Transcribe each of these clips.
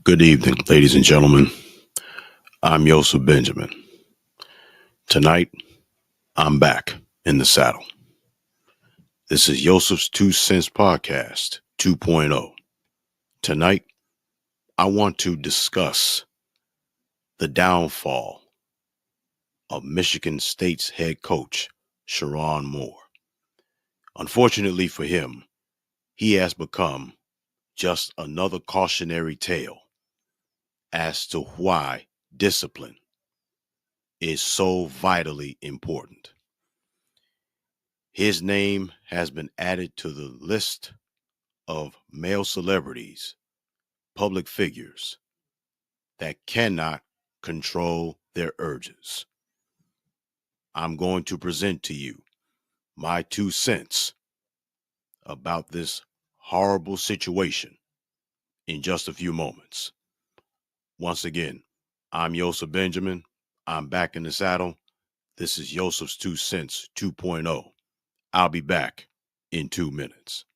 Good evening, ladies and gentlemen. I'm Yosef Benjamin. Tonight, I'm back in the saddle. This is Yosef's 2 Cents Podcast 2.0. Tonight, I want to discuss the downfall of Michigan State's head coach, Sherrone Moore. Unfortunately for him, he has become just another cautionary tale as to why discipline is so vitally important. His name has been added to the list of male celebrities, public figures that cannot control their urges. I'm going to present to you my 2 cents about this horrible situation in just a few moments. Once again, I'm Yosef Benjamin. I'm back in the saddle. This is Yosef's 2 Cents 2.0. I'll be back in 2 minutes.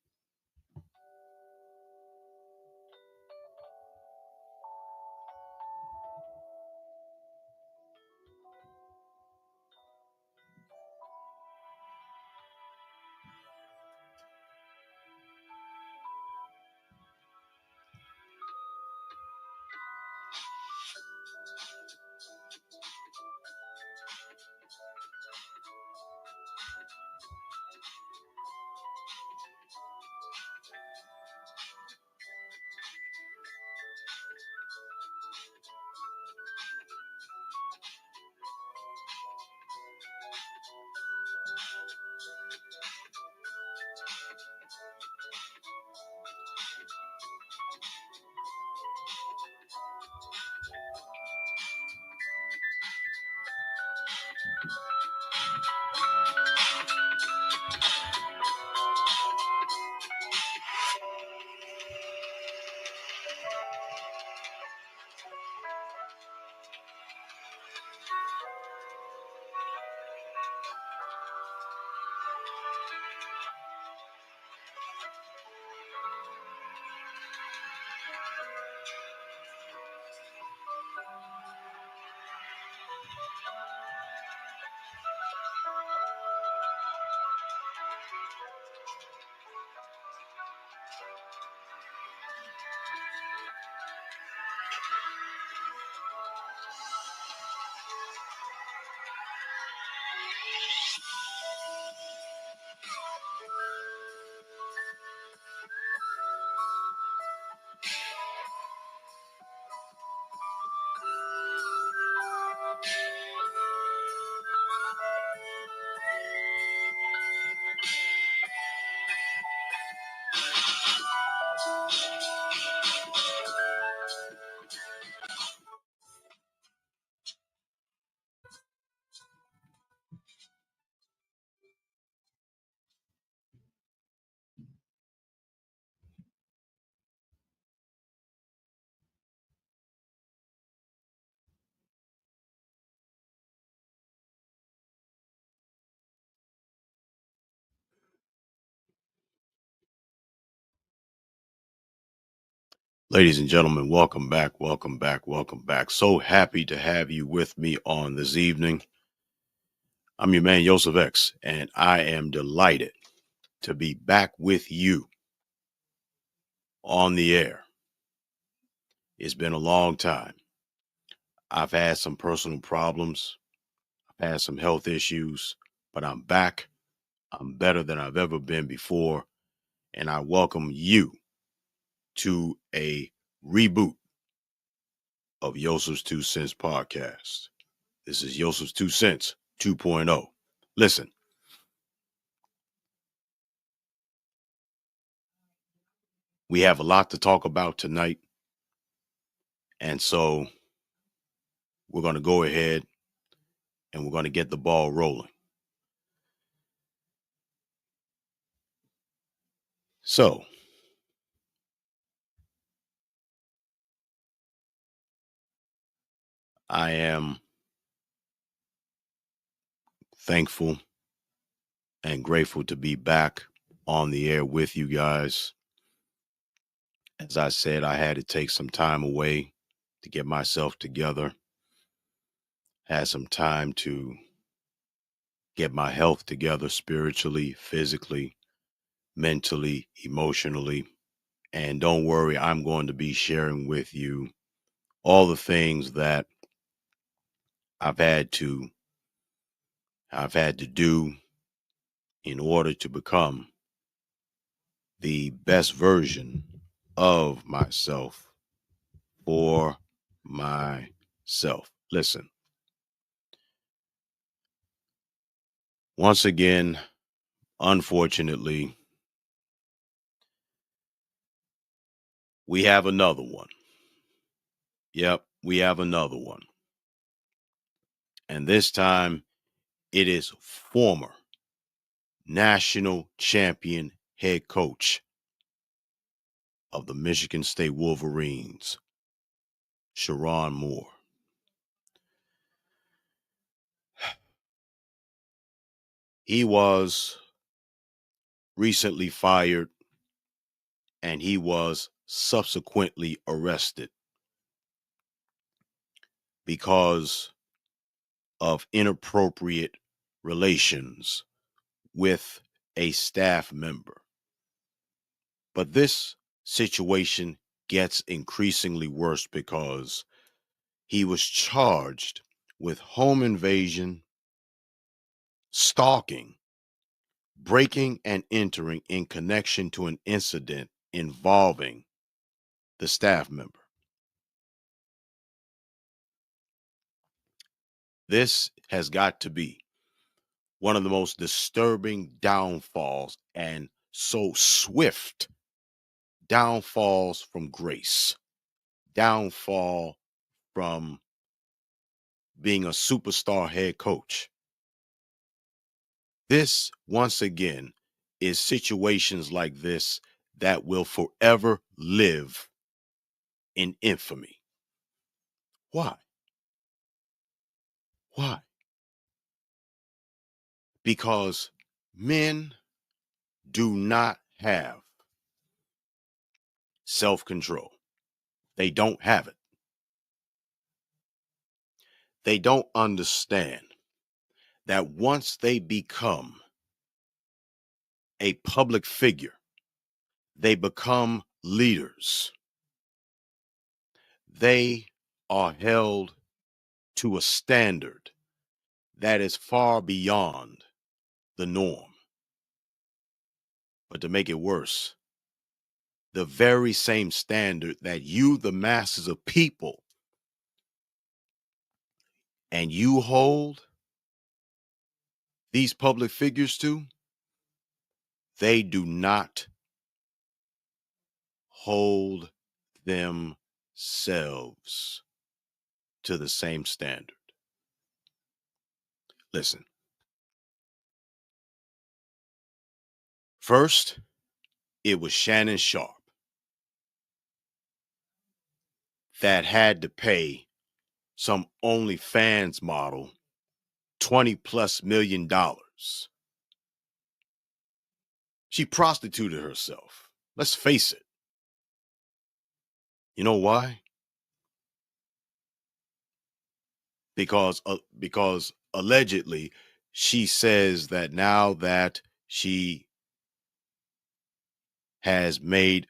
Ladies and gentlemen, welcome back, welcome back, welcome back. So happy to have you with me on this evening. I'm your man, Yosef X, and I am delighted to be back with you on the air. It's been a long time. I've had some personal problems. I've had some health issues, but I'm back. I'm better than I've ever been before, and I welcome you to a reboot of Yosef's 2 Cents Podcast. This is Yosef's 2 Cents 2.0. Listen, we have a lot to talk about tonight, and so we're going to go ahead and we're going to get the ball rolling. So, I am thankful and grateful to be back on the air with you guys. As I said, I had to take some time away to get myself together, had some time to get my health together spiritually, physically, mentally, emotionally. And don't worry, I'm going to be sharing with you all the things that I've had to I've had to do in order to become the best version of myself for myself. Listen, once again, unfortunately, we have another one. Yep, we have another one. And this time it is former national champion head coach of the Michigan State Wolverines, Sherrone Moore. He was recently fired and he was subsequently arrested because of inappropriate relations with a staff member. But this situation gets increasingly worse because he was charged with home invasion, stalking, breaking and entering in connection to an incident involving the staff member. This has got to be one of the most disturbing downfalls and so swift downfalls from grace, downfall from being a superstar head coach. This, once again, is situations like this that will forever live in infamy. Why? Why? Because men do not have self-control. They don't have it. They don't understand that once they become a public figure, they become leaders. They are held to a standard that is far beyond the norm. But to make it worse, the very same standard that you, the masses of people, and you hold these public figures to, they do not hold themselves to the same standard. Listen, first, it was Shannon Sharp that had to pay some OnlyFans model $20+ million. She prostituted herself. Let's face it. You know why? Because allegedly she says that now that she has made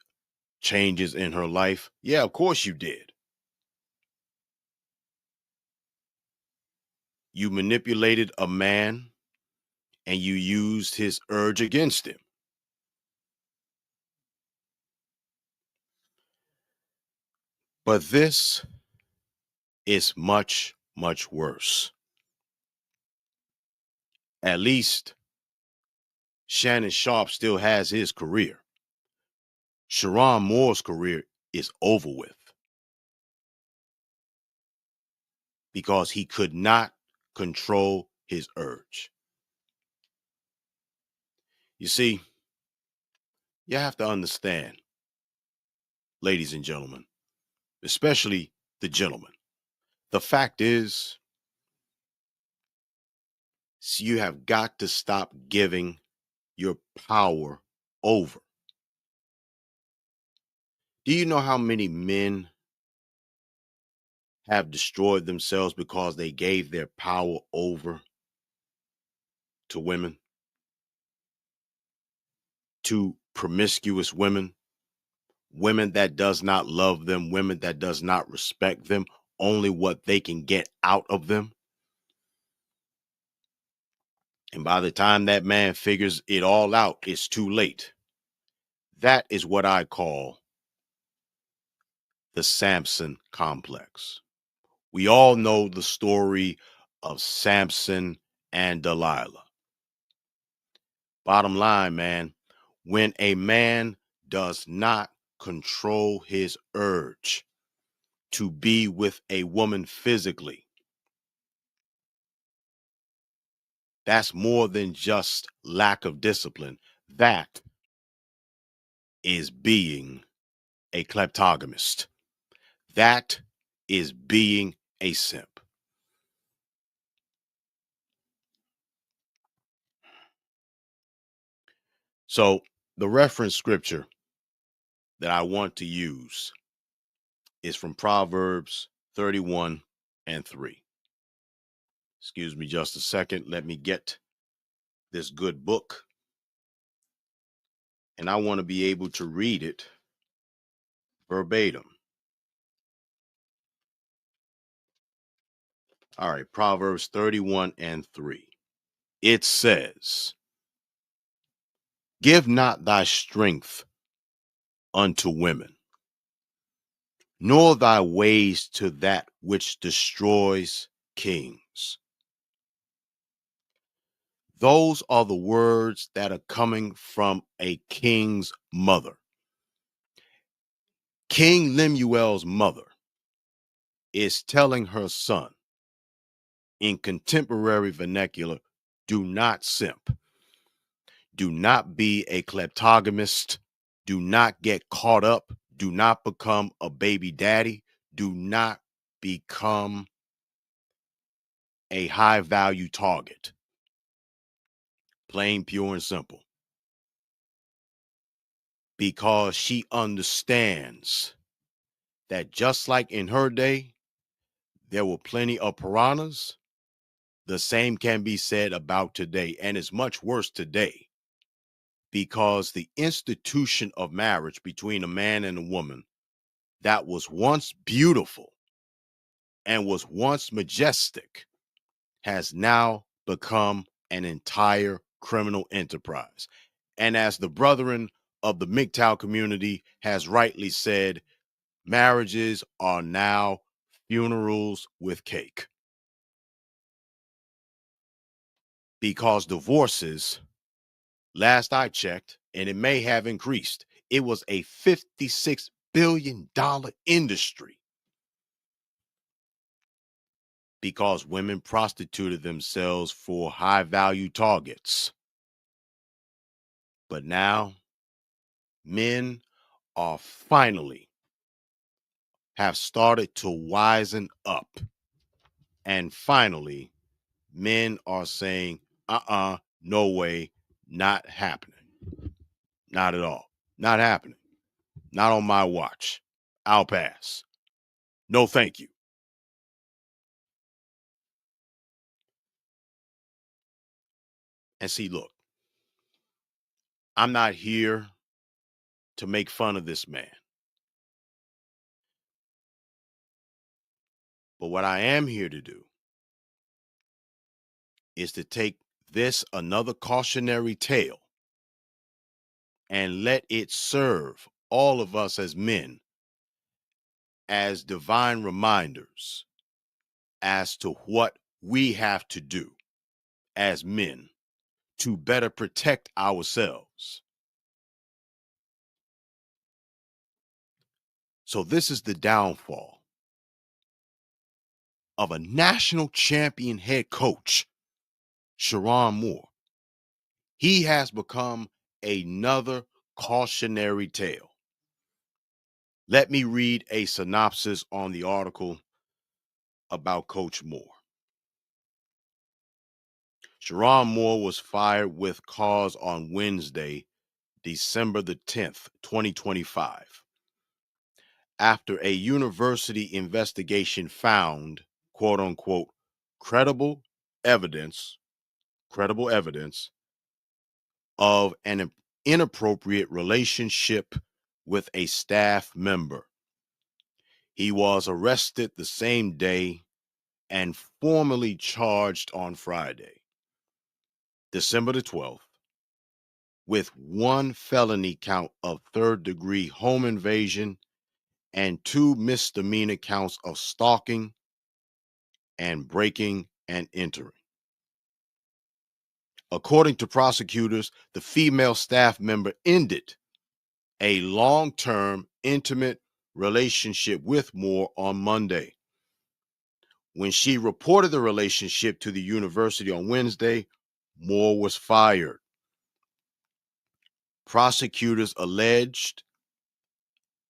changes in her life, yeah, of course you did. You manipulated a man and you used his urge against him. But this is much, much worse. At least Shannon Sharp still has his career. Sherrone Moore's career is over with because he could not control his urge. You see, you have to understand, ladies and gentlemen, especially the gentlemen. The fact is, you have got to stop giving your power over. Do you know how many men have destroyed themselves because they gave their power over to women, to promiscuous women, women that does not love them, women that does not respect them, only what they can get out of them? And by the time that man figures it all out, it's too late. That is what I call the Samson complex. We all know the story of Samson and Delilah. Bottom line, man, when a man does not control his urge to be with a woman physically, that's more than just lack of discipline. That is being a kleptogamist. That is being a simp. So, the reference scripture that I want to use is from Proverbs 31 and 3. Excuse me just a second. Let me get this good book, and I want to be able to read it verbatim. All right, Proverbs 31 and 3. It says, "Give not thy strength unto women, nor thy ways to that which destroys kings." Those are the words that are coming from a king's mother. King Lemuel's mother is telling her son in contemporary vernacular, do not simp. Do not be a kleptogamist. Do not get caught up. Do not become a baby daddy. Do not become a high value target. Plain, pure, and simple. Because she understands that just like in her day, there were plenty of piranhas. The same can be said about today, and it's much worse today because the institution of marriage between a man and a woman that was once beautiful and was once majestic has now become an entire criminal enterprise. And as the brethren of the MGTOW community has rightly said, marriages are now funerals with cake. Because divorces, last I checked, and it may have increased, it was a $56 billion industry because women prostituted themselves for high value targets. But now men are finally have started to wisen up. And finally, men are saying, no way, not happening. Not at all. Not happening. Not on my watch. I'll pass. No, thank you. And see, look, I'm not here to make fun of this man. But what I am here to do is to take this another cautionary tale and let it serve all of us as men as divine reminders as to what we have to do as men to better protect ourselves. So this is the downfall of a national champion head coach, Sherrone Moore. He has become another cautionary tale. Let me read a synopsis on the article about Coach Moore. Sherrone Moore was fired with cause on Wednesday, December the 10th, 2025. after a university investigation found, quote unquote, credible evidence, credible evidence of an inappropriate relationship with a staff member. He was arrested the same day and formally charged on Friday, December the 12th, with one felony count of third-degree home invasion and two misdemeanor counts of stalking and breaking and entering. According to prosecutors, the female staff member ended a long-term, intimate relationship with Moore on Monday. When she reported the relationship to the university on Wednesday, Moore was fired. Prosecutors alleged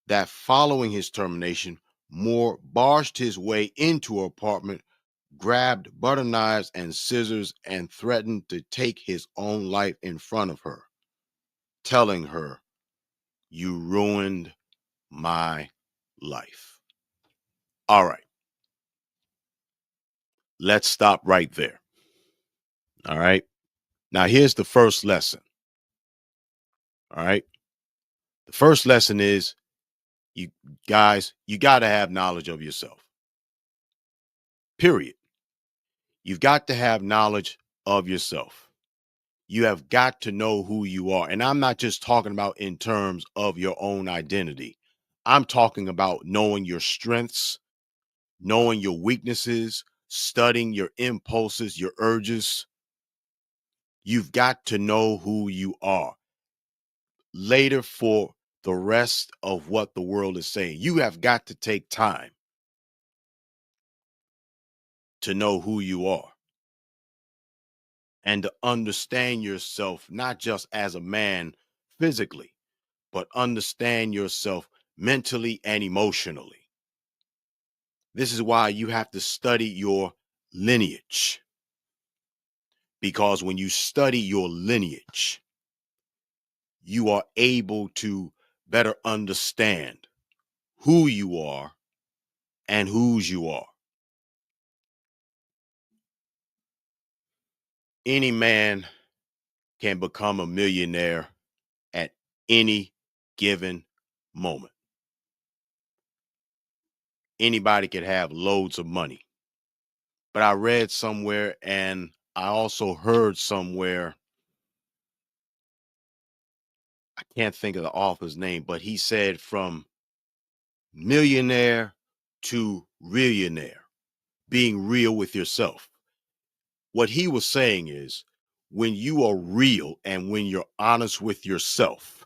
that following his termination, Moore barged his way into her apartment, grabbed butter knives and scissors, and threatened to take his own life in front of her, telling her, "You ruined my life." All right, let's stop right there. All right. Now, here's the first lesson. All right. The first lesson is, you guys, you got to have knowledge of yourself. Period. You've got to have knowledge of yourself. You have got to know who you are. And I'm not just talking about in terms of your own identity. I'm talking about knowing your strengths, knowing your weaknesses, studying your impulses, your urges. You've got to know who you are. Later, for the rest of what the world is saying, you have got to take time to know who you are and to understand yourself, not just as a man physically, but understand yourself mentally and emotionally. This is why you have to study your lineage, because when you study your lineage, you are able to better understand who you are and whose you are. Any man can become a millionaire at any given moment. Anybody could have loads of money. But I read somewhere, and I also heard somewhere, I can't think of the author's name, but he said from millionaire to millionaire, being real with yourself. What he was saying is, when you are real and when you're honest with yourself,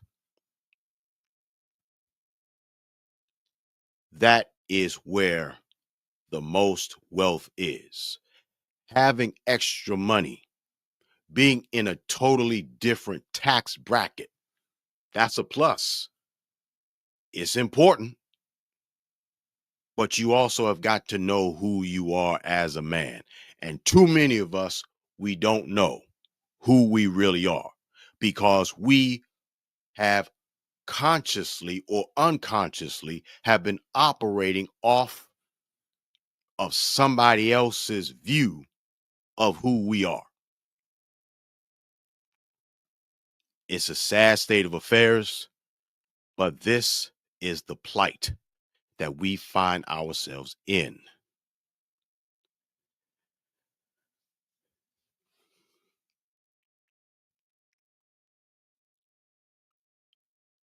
that is where the most wealth is. Having extra money, being in a totally different tax bracket, that's a plus. It's important, but you also have got to know who you are as a man. And too many of us, we don't know who we really are, because we have consciously or unconsciously have been operating off of somebody else's view of who we are. It's a sad state of affairs, but this is the plight that we find ourselves in.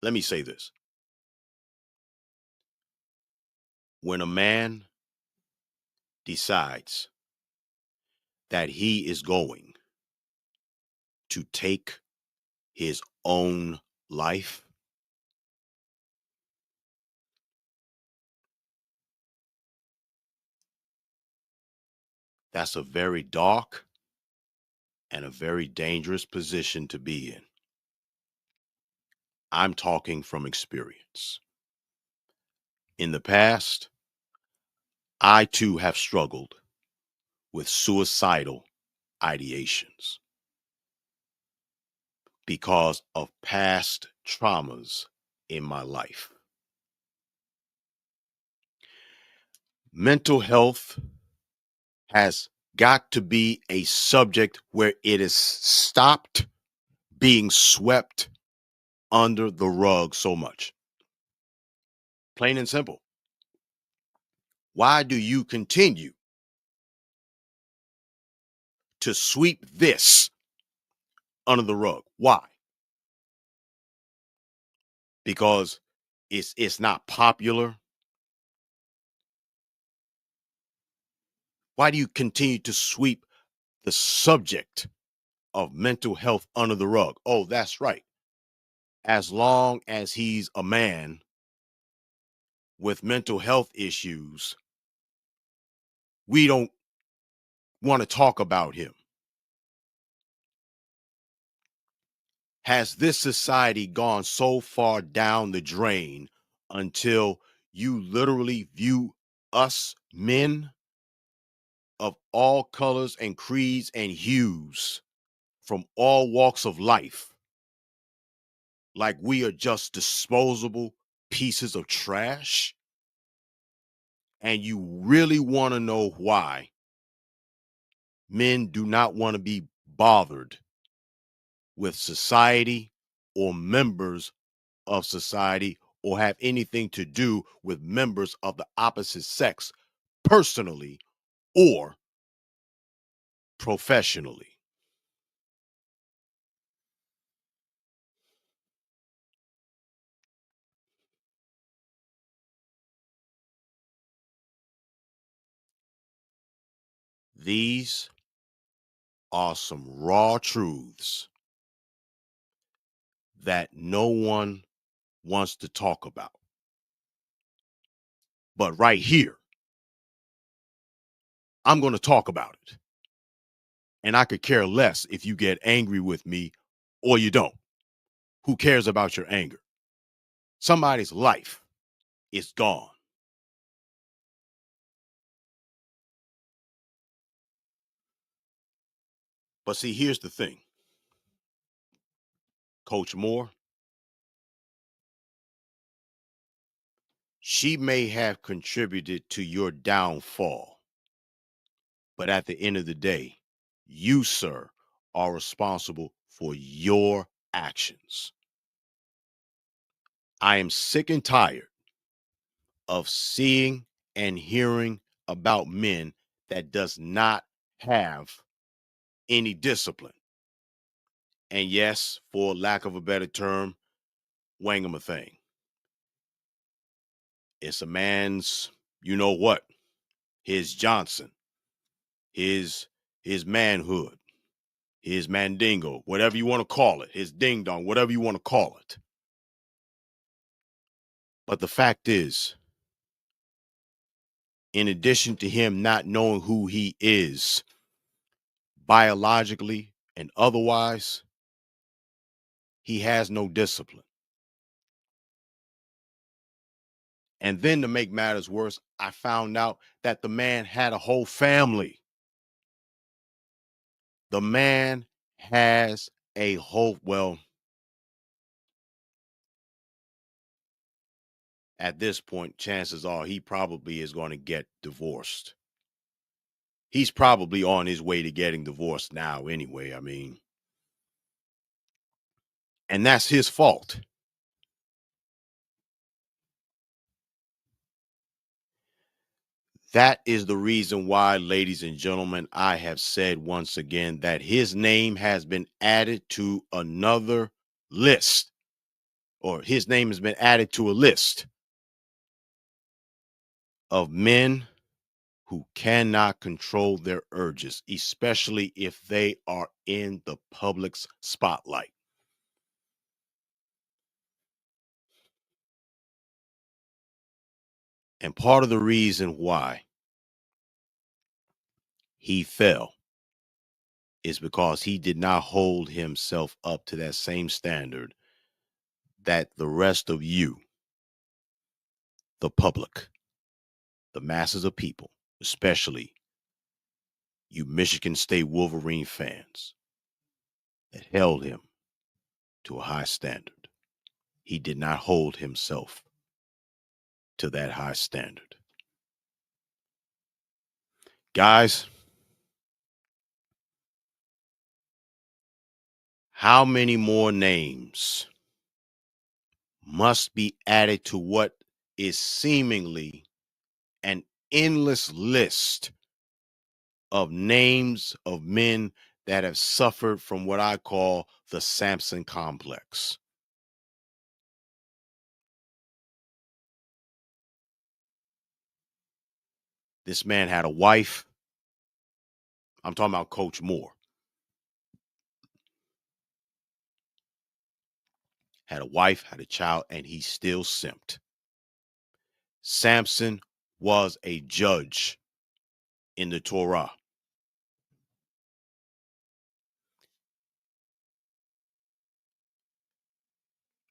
Let me say this. When a man decides that he is going to take his own life, that's a very dark and a very dangerous position to be in. I'm talking from experience. In the past, I too have struggled with suicidal ideations because of past traumas in my life. Mental health has got to be a subject where it is stopped being swept under the rug so much. Plain and simple. Why do you continue to sweep this under the rug? Why? Because it's not popular. Why do you continue to sweep the subject of mental health under the rug? Oh, that's right. As long as he's a man with mental health issues, we don't want to talk about him. Has this society gone so far down the drain until you literally view us men of all colors and creeds and hues from all walks of life like we are just disposable pieces of trash? And you really want to know why men do not want to be bothered with society or members of society or have anything to do with members of the opposite sex personally or professionally? These are some raw truths that no one wants to talk about. But right here, I'm going to talk about it. And I could care less if you get angry with me or you don't. Who cares about your anger? Somebody's life is gone. But see, here's the thing, Coach Moore, she may have contributed to your downfall, but at the end of the day, you, sir, are responsible for your actions. I am sick and tired of seeing and hearing about men that does not have any discipline. And yes, for lack of a better term, wang 'em a thing. It's a man's, you know what, his Johnson, his his manhood, his mandingo, whatever you want to call it, his ding dong, whatever you want to call it. But the fact is, in addition to him not knowing who he is biologically and otherwise, he has no discipline. And then to make matters worse, I found out that the man had a whole family. The man has a whole, well, at this point, chances are he probably is going to get divorced. He's probably on his way to getting divorced now anyway. I mean, and that's his fault. That is the reason why, ladies and gentlemen, I have said once again that his name has been added to another list, or his name has been added to a list of men who cannot control their urges, especially if they are in the public's spotlight. And part of the reason why he fell is because he did not hold himself up to that same standard that the rest of you, the public, the masses of people, especially you Michigan State Wolverine fans, that held him to a high standard. He did not hold himself to that high standard. Guys, how many more names must be added to what is seemingly an endless list of names of men that have suffered from what I call the Samson complex? This man had a wife. I'm talking about Coach Moore. Had a wife, had a child, and he still simped. Samson was a judge in the Torah.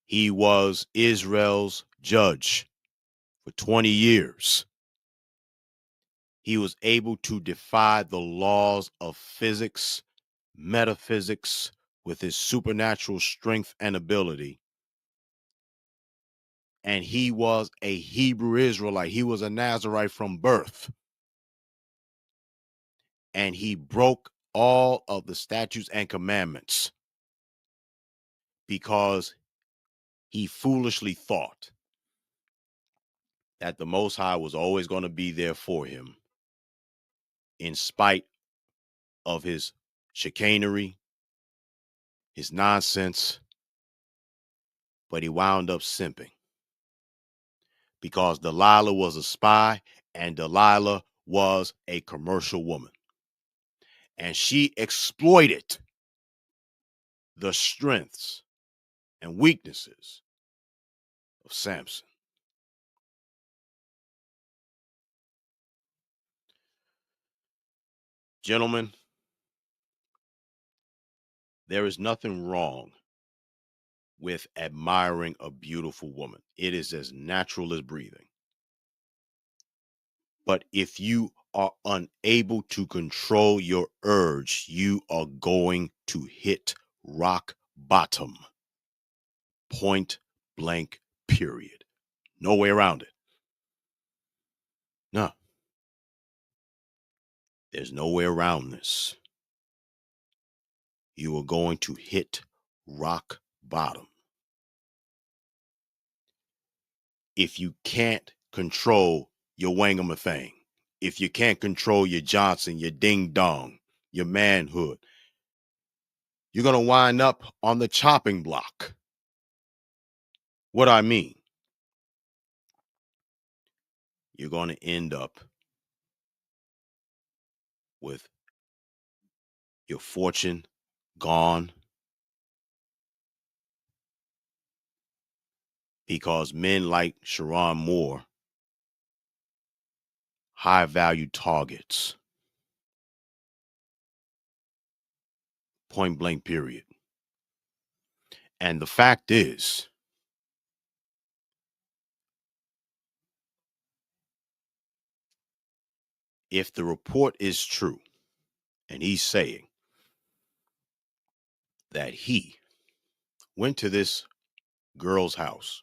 He was Israel's judge for 20 years. He was able to defy the laws of physics, metaphysics, with his supernatural strength and ability. And he was a Hebrew Israelite. He was a Nazarite from birth. And he broke all of the statutes and commandments because he foolishly thought that the Most High was always going to be there for him in spite of his chicanery, his nonsense, but he wound up simping because Delilah was a spy and Delilah was a commercial woman. And she exploited the strengths and weaknesses of Samson. Gentlemen, there is nothing wrong with admiring a beautiful woman. It is as natural as breathing. But if you are unable to control your urge, you are going to hit rock bottom. Point blank, period. No way around it. No, there's no way around this. You are going to hit rock bottom. If you can't control your Wangamathang, if you can't control your Johnson, your ding dong, your manhood, you're going to wind up on the chopping block. What I mean, you're going to end up with your fortune gone because men like Sherrone Moore, high value targets. Point blank, period. And the fact is, if the report is true, and he's saying that he went to this girl's house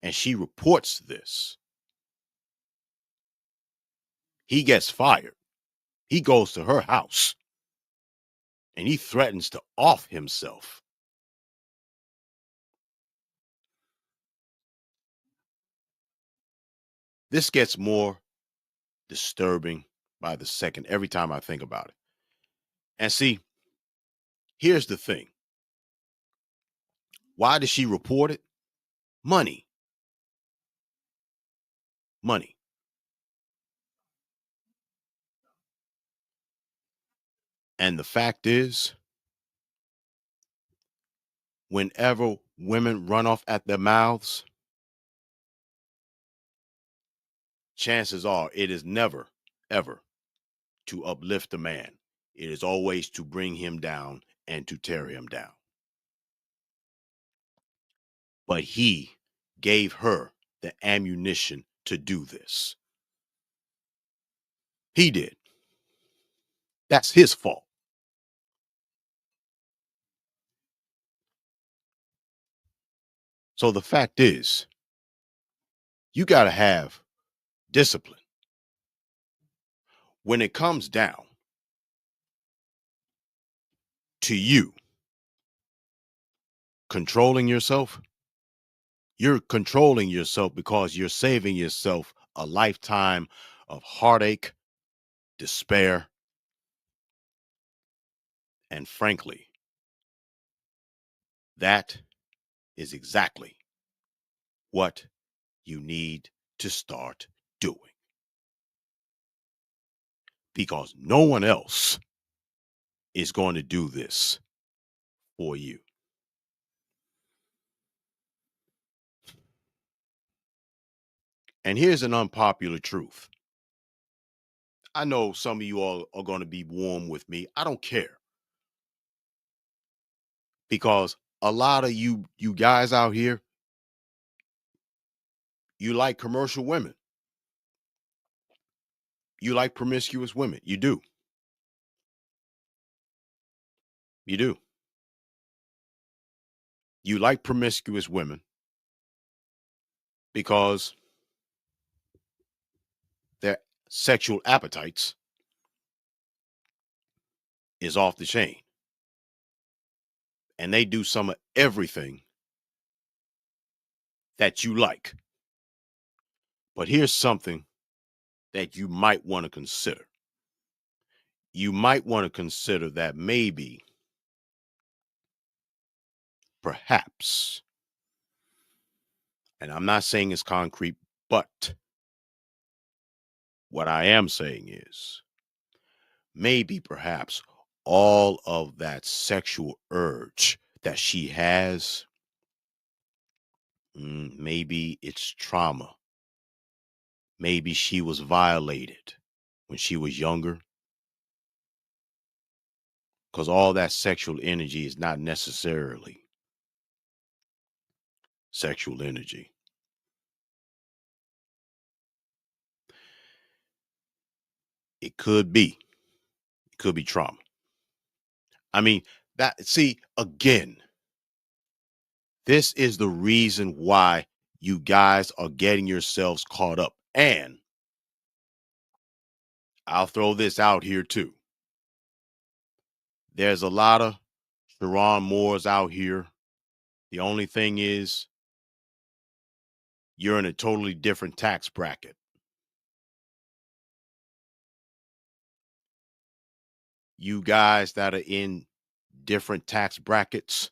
and she reports this, he gets fired. He goes to her house and he threatens to off himself. This gets more disturbing by the second every time I think about it. And see, here's the thing. Why did she report it? Money. Money. And the fact is, whenever women run off at their mouths, chances are it is never, ever to uplift a man. It is always to bring him down and to tear him down. But he gave her the ammunition to do this. He did. That's his fault. So the fact is, you got to have discipline. when it comes down to you controlling yourself, you're controlling yourself because you're saving yourself a lifetime of heartache, despair, and frankly, that is exactly what you need to start doing because no one else is going to do this for you. And here's an unpopular truth. I know some of you all are going to be warm with me. I don't care because a lot of you guys out here, you like commercial women. You like promiscuous women. You do. You do. You like promiscuous women because their sexual appetites is off the chain and they do some of everything that you like. But here's something that you might want to consider. You might want to consider that maybe, perhaps, and I'm not saying it's concrete, but what I am saying is maybe, perhaps, all of that sexual urge that she has, maybe it's trauma. Maybe she was violated when she was younger because all that sexual energy is not necessarily sexual energy. It could be trauma. I mean, see, again, this is the reason why you guys are getting yourselves caught up. And I'll throw this out here too. There's a lot of Sherrone Moores out here. The only thing is, you're in a totally different tax bracket. You guys that are in different tax brackets,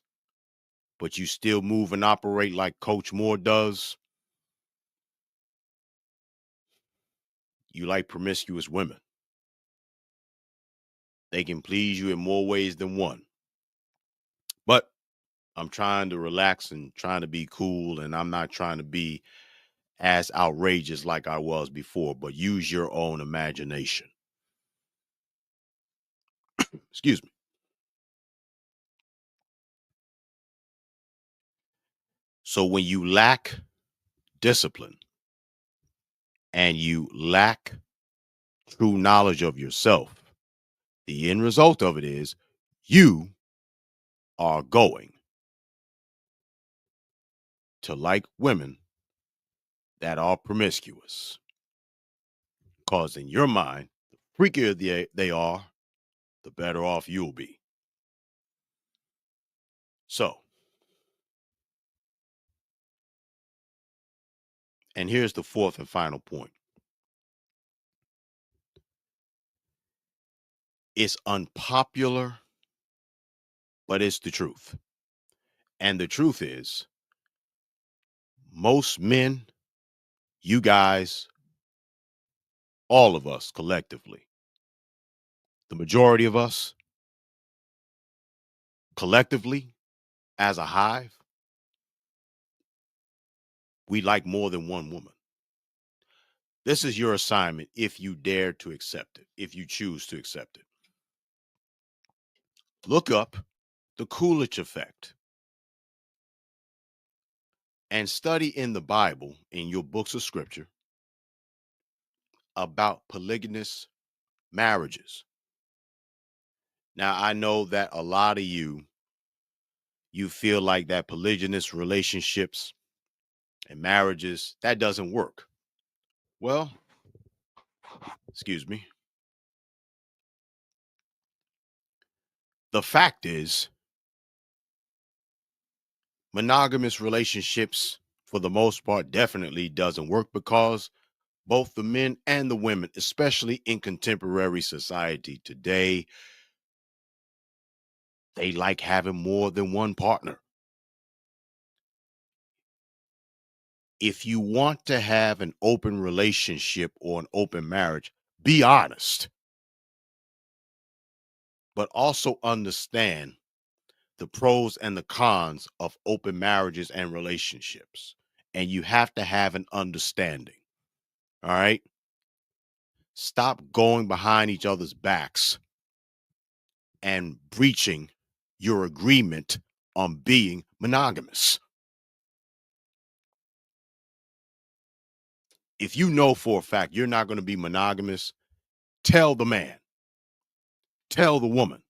but you still move and operate like Coach Moore does, you like promiscuous women. They can please you in more ways than one. But I'm trying to relax and trying to be cool, and I'm not trying to be as outrageous like I was before, but use your own imagination. Excuse me. So when you lack discipline and you lack true knowledge of yourself, the end result of it is you are going to like women that are promiscuous. Because in your mind, the freakier they are, the better off you'll be. So, and here's the fourth and final point. It's unpopular, but it's the truth. And the truth is, most men, you guys, all of us collectively, the majority of us collectively as a hive, we like more than one woman. This is your assignment if you dare to accept it, if you choose to accept it. Look up the Coolidge effect and study in the Bible, in your books of scripture, about polygamous marriages. Now, I know that a lot of you feel like that polygynous relationships and marriages, that doesn't work. Well, excuse me. The fact is, monogamous relationships, for the most part, definitely doesn't work because both the men and the women, especially in contemporary society today, they like having more than one partner. If you want to have an open relationship or an open marriage, be honest, but also understand the pros and the cons of open marriages and relationships. And you have to have an understanding. All right. Stop going behind each other's backs and breaching your agreement on being monogamous. If you know for a fact you're not going to be monogamous, tell the man, tell the woman.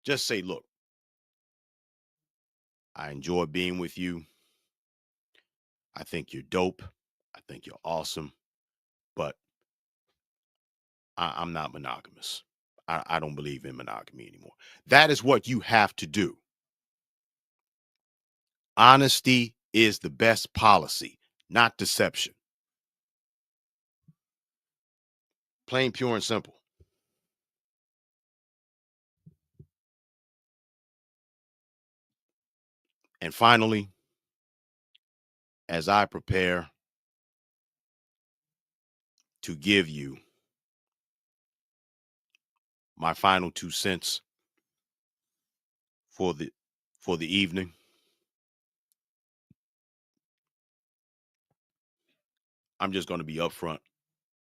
Just say, look, I enjoy being with you. I think you're dope. I think you're awesome, but I'm not monogamous. I don't believe in monogamy anymore. That is what you have to do. Honesty is the best policy, not deception. Plain, pure, and simple. And finally, as I prepare to give you my final 2 cents for the evening, I'm just going to be upfront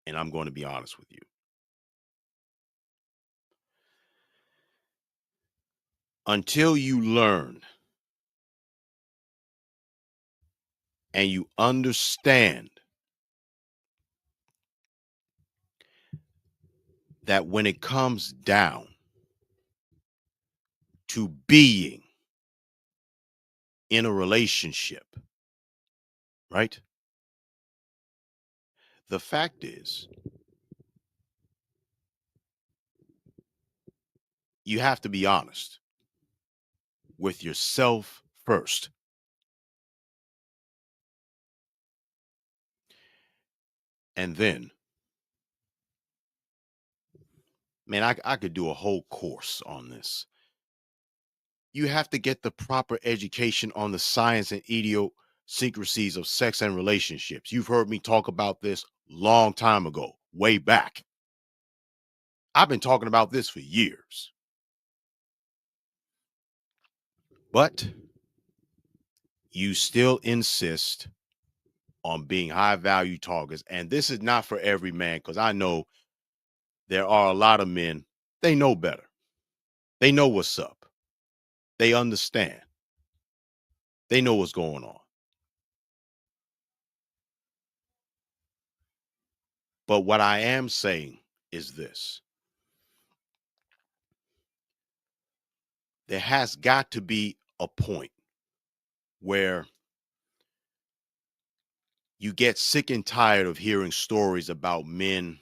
and I'm going to be honest with you. Until you learn and you understand that when it comes down to being in a relationship, right? The fact is, you have to be honest with yourself first. And then, man, I could do a whole course on this. You have to get the proper education on the science and idiosyncrasies of sex and relationships. You've heard me talk about this long time ago, way back. I've been talking about this for years. But you still insist on being high value targets. And this is not for every man, because I know there are a lot of men, they know better. They know what's up. They understand. They know what's going on. But what I am saying is this: there has got to be a point where you get sick and tired of hearing stories about men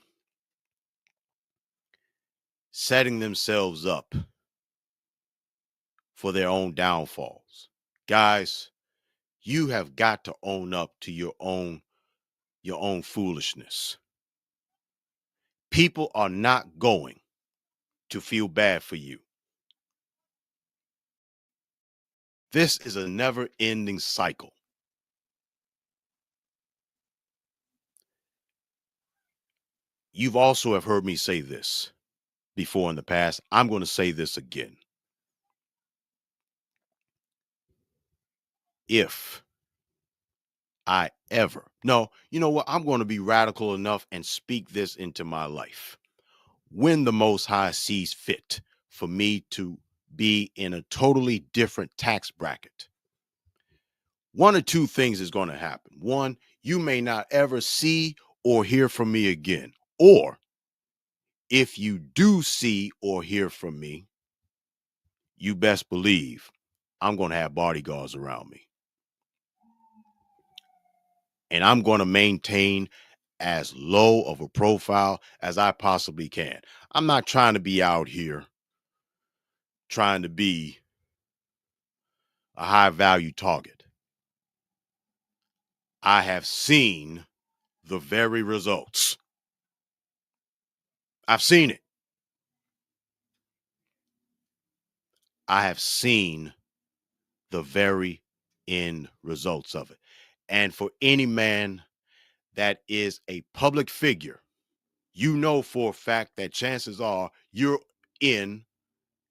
setting themselves up for their own downfalls. Guys, you have got to own up to your own foolishness. People are not going to feel bad for you. This is a never-ending cycle. You've also have heard me say this before in the past. I'm going to say this again. If I ever, no, you know what? I'm going to be radical enough and speak this into my life. When the Most High sees fit for me to be in a totally different tax bracket, one or two things is going to happen. One, you may not ever see or hear from me again. Or if you do see or hear from me, you best believe I'm going to have bodyguards around me. And I'm going to maintain as low of a profile as I possibly can. I'm not trying to be out here trying to be a high value target. I have seen the very results. I've seen it. I have seen the very end results of it. And for any man that is a public figure, you know for a fact that chances are you're in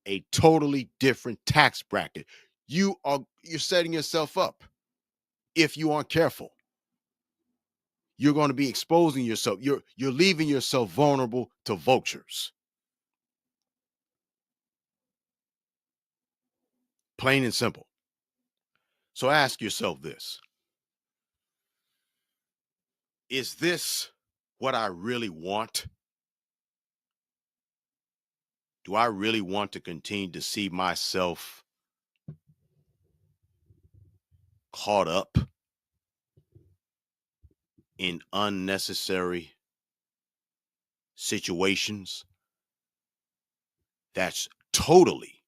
a totally different tax bracket. You're setting yourself up if you aren't careful. You're going to be exposing yourself. You're leaving yourself vulnerable to vultures. Plain and simple. So ask yourself this. Is this what I really want? Do I really want to continue to see myself caught up in unnecessary situations that's totally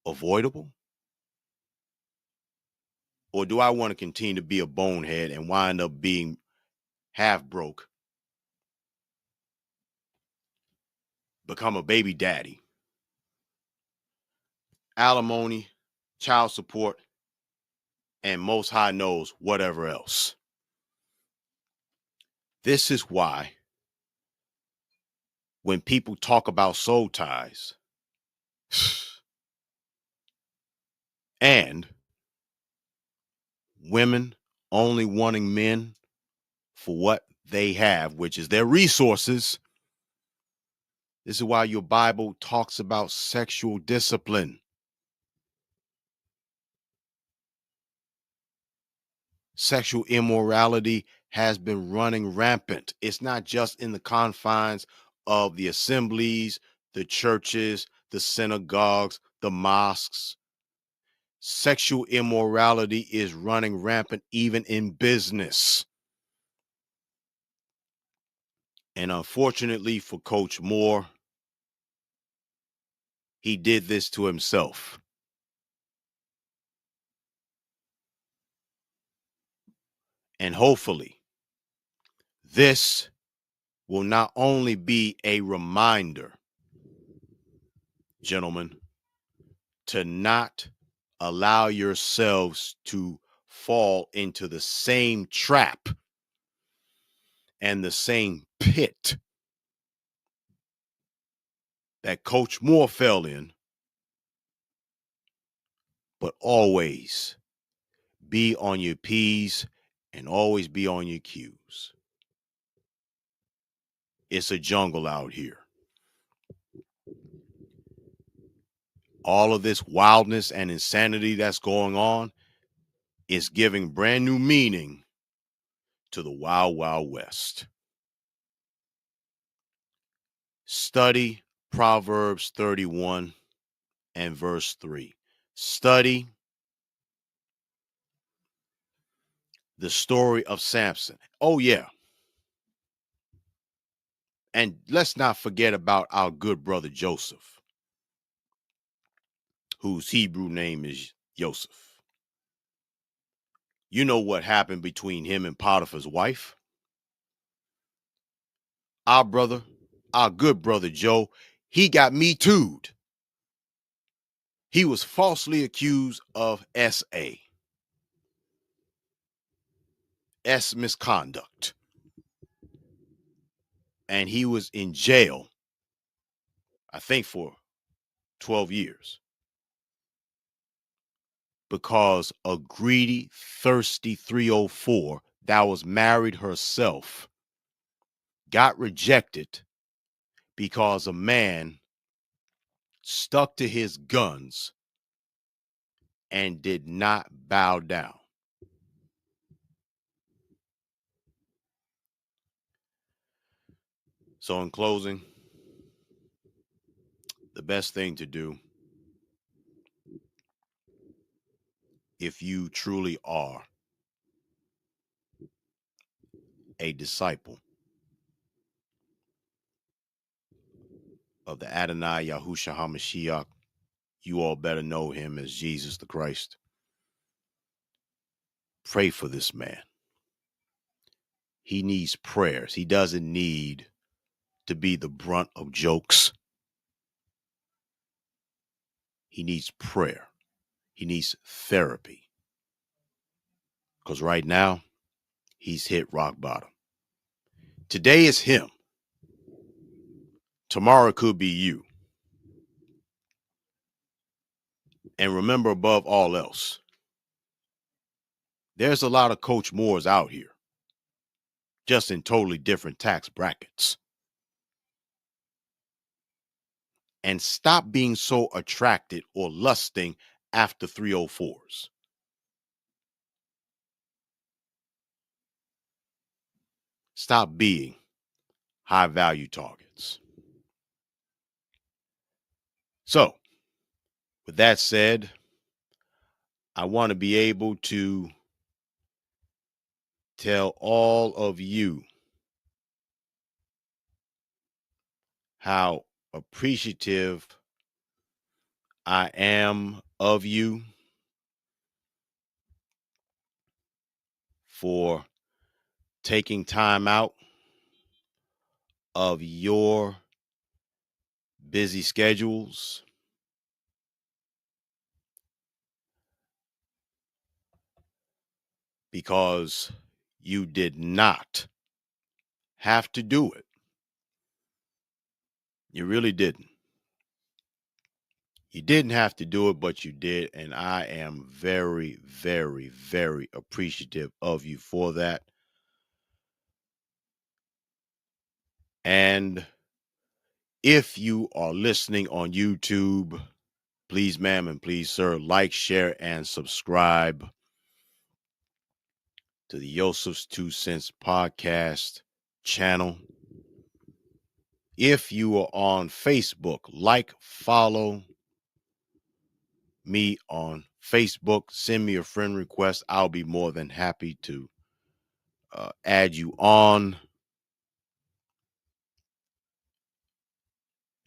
avoidable? Or do I want to continue to be a bonehead and wind up being half broke, become a baby daddy, alimony, child support, and most high knows whatever else? This is why when people talk about soul ties and women only wanting men for what they have, which is their resources, this is why your Bible talks about sexual discipline. Sexual immorality has been running rampant. It's not just in the confines of the assemblies, the churches, the synagogues, the mosques. Sexual immorality is running rampant even in business. And unfortunately for Coach Moore, he did this to himself. And hopefully, this will not only be a reminder, gentlemen, to not allow yourselves to fall into the same trap and the same pit that Coach Moore fell in, but always be on your P's and always be on your Q's. It's a jungle out here. All of this wildness and insanity that's going on is giving brand new meaning to the Wild Wild West. Study Proverbs 31 and verse 3. Study the story of Samson. Oh, yeah. And let's not forget about our good brother Joseph, whose Hebrew name is Yosef. You know what happened between him and Potiphar's wife? Our brother, our good brother Joe, he got me too'd. He was falsely accused of S misconduct. And he was in jail, I think, for 12 years because a greedy, thirsty 304 that was married herself got rejected because a man stuck to his guns and did not bow down. So, in closing, the best thing to do, if you truly are a disciple of the Adonai Yahushua HaMashiach, you all better know him as Jesus the Christ. Pray for this man. He needs prayers. He doesn't need to be the brunt of jokes. He needs prayer. He needs therapy. Because right now, he's hit rock bottom. Today is him. Tomorrow could be you. And remember, above all else, there's a lot of Coach Moores out here, just in totally different tax brackets. And stop being so attracted or lusting after 304s. Stop being high value targets. So, with that said, I want to be able to tell all of you how appreciative I am of you for taking time out of your busy schedules because you did not have to do it. You really didn't. You didn't have to do it, but you did. And I am very, very, very appreciative of you for that. And if you are listening on YouTube, please, ma'am, and please, sir, like, share, and subscribe to the Yosef's 2 Cents podcast channel. If you are on Facebook, like, follow me on Facebook, send me a friend request. I'll be more than happy to add you on.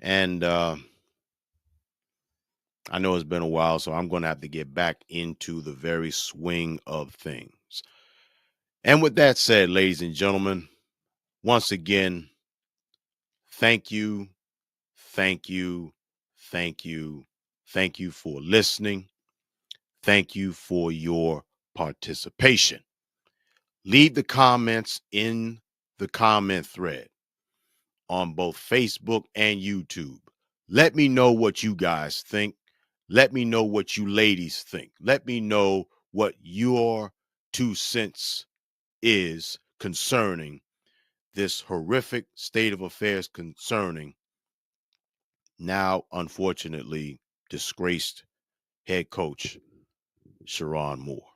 And I know it's been a while, so I'm going to have to get back into the very swing of things. And with that said, ladies and gentlemen, once again, thank you, thank you, thank you, thank you for listening. Thank you for your participation. Leave the comments in the comment thread on both Facebook and YouTube. Let me know what you guys think. Let me know what you ladies think. Let me know what your 2 cents is concerning this horrific state of affairs concerning now, unfortunately, disgraced head coach Sherrone Moore.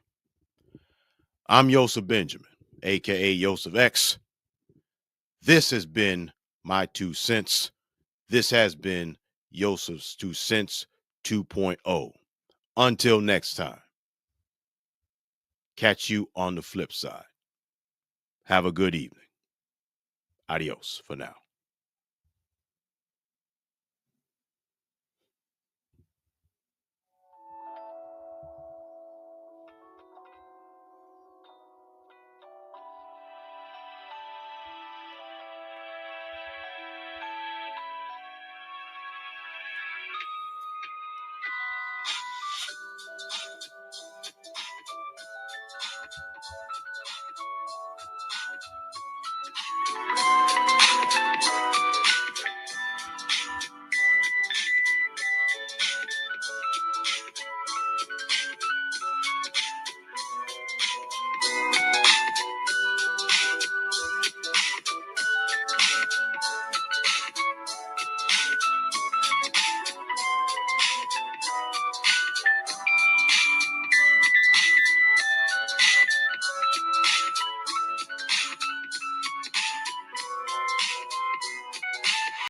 I'm Yosef Benjamin, aka Yosef X. This has been my 2 cents. This has been Yosef's 2 cents 2.0. Until next time, catch you on the flip side. Have a good evening. Adios for now.